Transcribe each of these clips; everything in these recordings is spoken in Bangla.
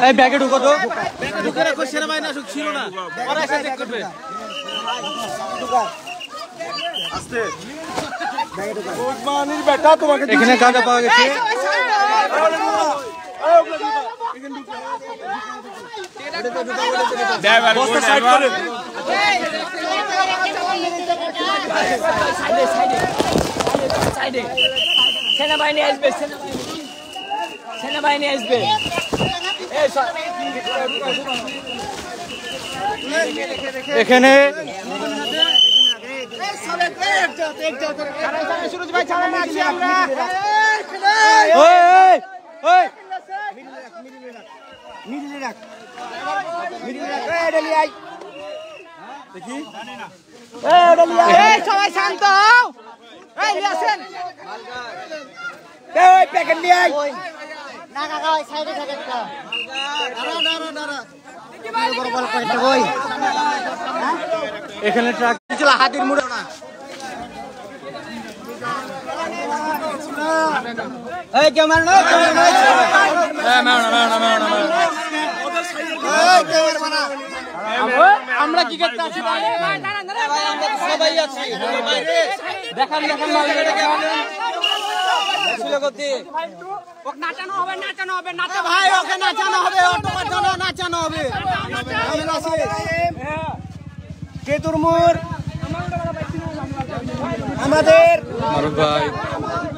এই ব্যাগে ঢুকো তো ঢুকে রাখো সেনাবাহিনী আসুক ছিল না ওরা এসে চেক করবে আস্তে উসমানীর বেটা তোমাকে এখানে গাঁজা পাওয়া গেছে বস্তা সাইড করে সাইডে সেনাবাহিনী আসবে সেনাবাহিনী আসবে এখানে সবাই শান্ত এখানে ট্রাক ছিল হাতির মুড়ো না এই কে মারনো আমরা কি করতে আছি সবাই আছি দেখান দেখান নাচানো হবে ভাই ওকে নাচানো হবে অটো পাঠানো নাচানো হবে কেতুর মোড় আমাদের ভাই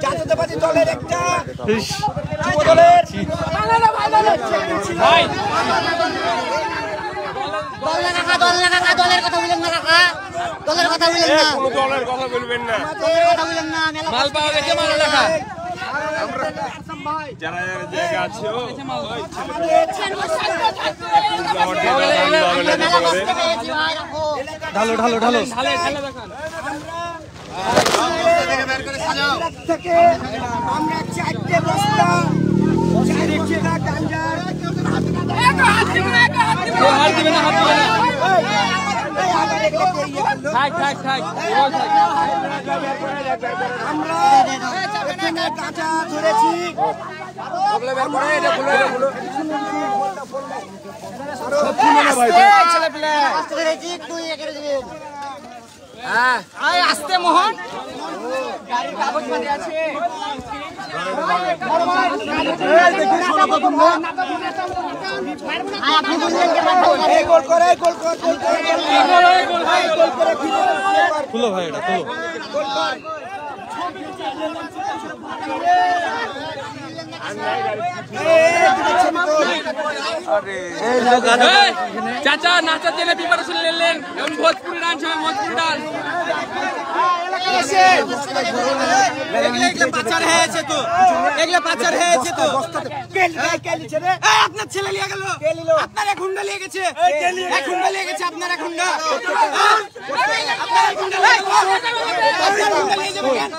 জাতীয়তাবাদী দলের একটা যুব দলের ভাই দলের কথা বলেন না কাকা দলের কথা বলেন না কোনো দলের কথা বলবেন না দলের কথা বলেন না মাল পাওয়া গেছে মাল লেখা যারা জায়গা আছে ঢালো ঢালো ঢালো আমরা চারটে বস্তা হাত দিবে না থাক থাক থাক আমরা এখানে কাঁচা ধরেছি আসতে মোহন গাড়ির কাগজ পাতি আছে খুলো ভাই এটা খুলো চাচা নাচার জন্য প্রিপারেশন নিলেন এবং ভোজপুরি ডান্স হবে ভোজপুরি ডান্স পাচার হয়েছে তো এগুলো পাচার হয়েছে তো আপনার ছেলে নিয়ে গেল আপনার এক হুন্ডা নিয়ে গেছে এক হুন্ডা নিয়ে গেছে আপনার এক হুন্ডা নিয়ে যাবে কেন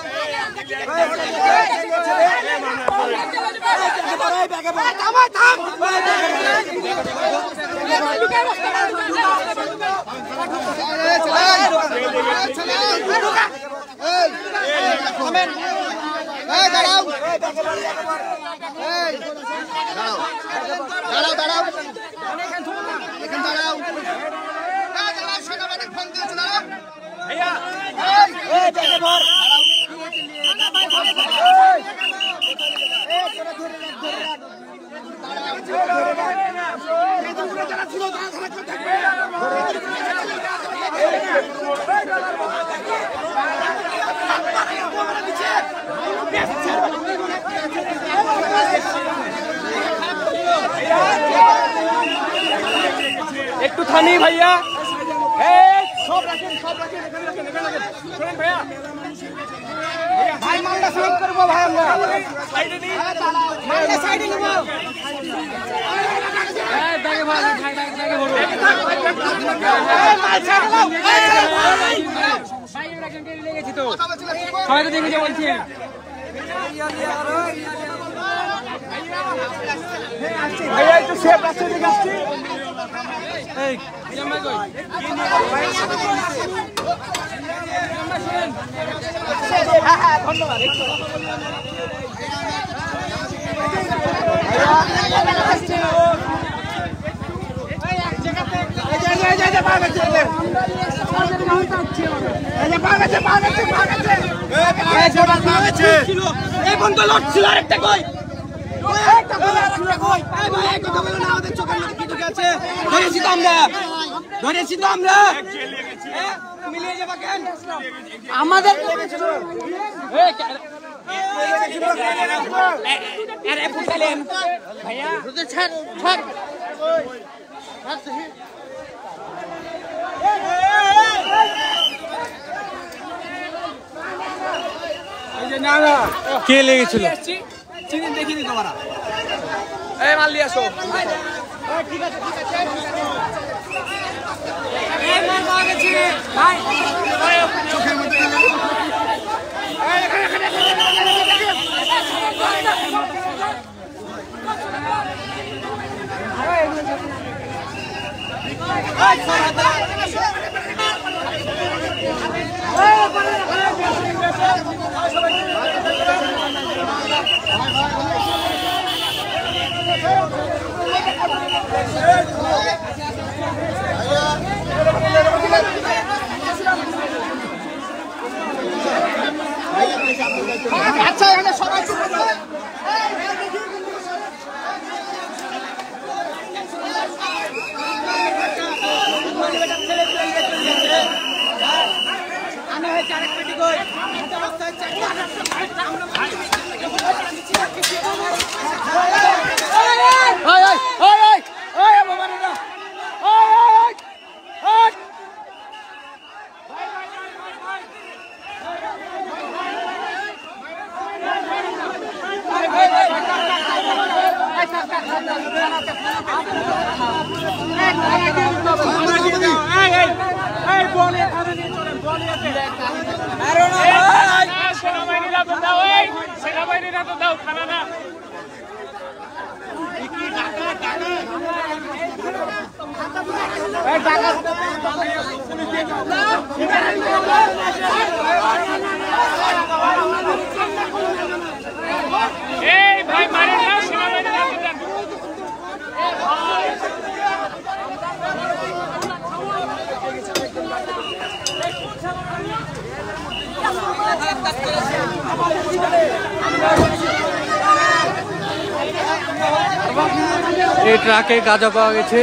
একটু থামি ভাইয়া ভাই মালটা সাইড করবো ভাই আমরা মালটা সাইডে নিব সবাই তো দেখে বলছি ভাইয়া একটু সেফ রাস্তা দিকে আসছি ধন্যবাদ এখন তো লড়ছিল আরেকটা কই আমাদের চোখের মধ্যে কি ঢুকে আছে ধরেছি তো আমরা মিলিয়ে যাবা কেন আমাদের ভাইয়া কে লেগেছিল দেখিনি তোমার এই মাল নিয়ে আসো ঠিক আছে এই মাল পাওয়া গেছে ভাই চোখের মধ্যে আচ্ছা এখানে সবাই চুপ করো আমি হয়েছে আরেক পেটি কই এটা অবস্থায় চাই সেনাবাহিনীরা তো দাও খানা না এই ভাই মারে না সেনাবাহিনীরা তো দেন এই ট্রাকে গাঁজা পাওয়া গেছে।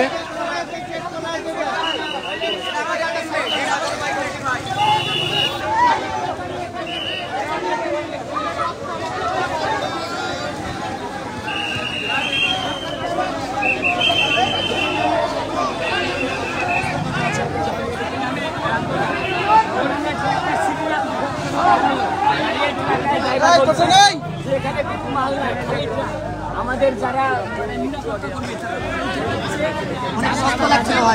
আমাদের যারা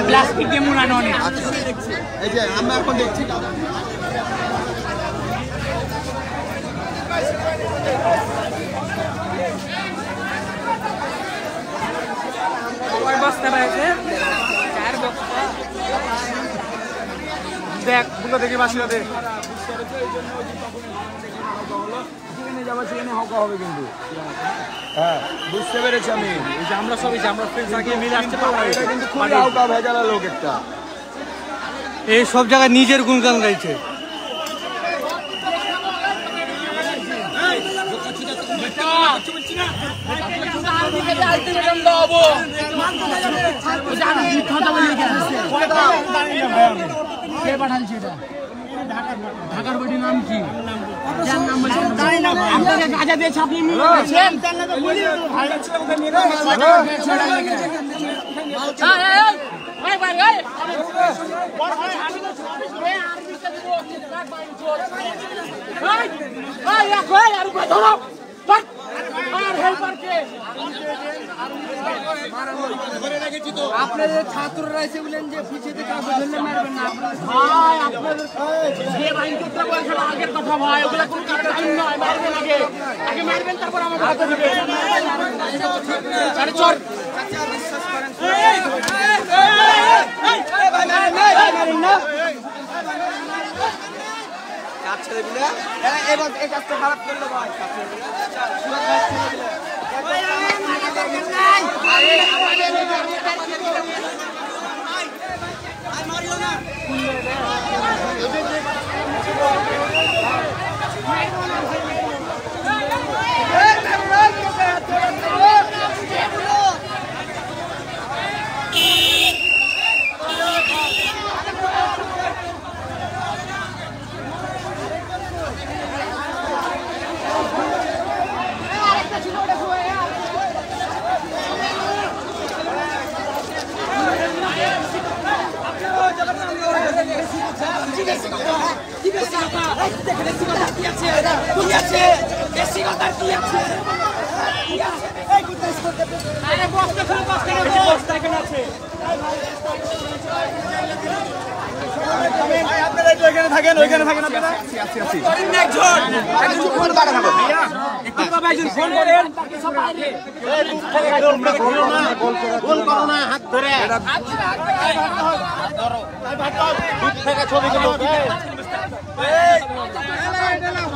প্লাস্টিক দিয়ে মুড়ানো অনেক এই যে আমরা এখন দেখছি বস্তা রয়েছে 4 বস্তা দেখ বুঝলো দেখি বাসিরা দেখ হ্যাঁ বুঝতে পেরেছি আমি এই যে আমরা সবাই যে আমরা ফ্রেন্ডস আগে মিলে আসতে পারবো এটা কিন্তু খুব আউট অফ ভেজালা লোক একটা এই সব জায়গায় নিজের গুণগান গাইছে। ঢাকার বাড়ির নাম কি আপনাকে গাঁজা দিয়েছে আপনি আপনাদের ছাত্ররা এসে বলেন যে পিছিয়ে থেকে ধরলে মারবেন না ভাই আপনাদের যে বাইনটা বলছে আগের কথা ভাই ওগুলা কোনো কারণ নয় মারবেন আগে মারবেন তারপর আমার হাতে দিবেন আরে চল এই ভাই মারেন না কাজ ছেড়ে দিলে এবার এই কাজটা খারাপ করলো ভাই আরে থাকেন ওইখানে থাকেন আপনারা হাত ধরে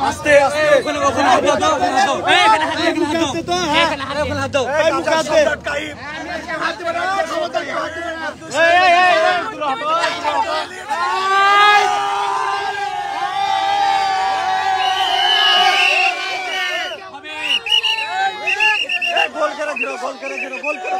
আস্তে আস্তে ওখানে হাত দাও গোল করে ঘিরো গোল করে ঘিরো গোল করে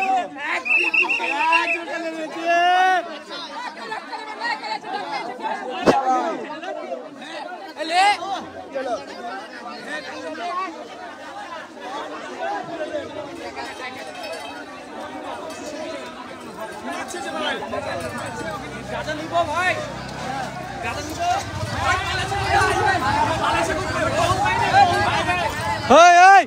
গাজা নিব ভাই গাজা নিব এই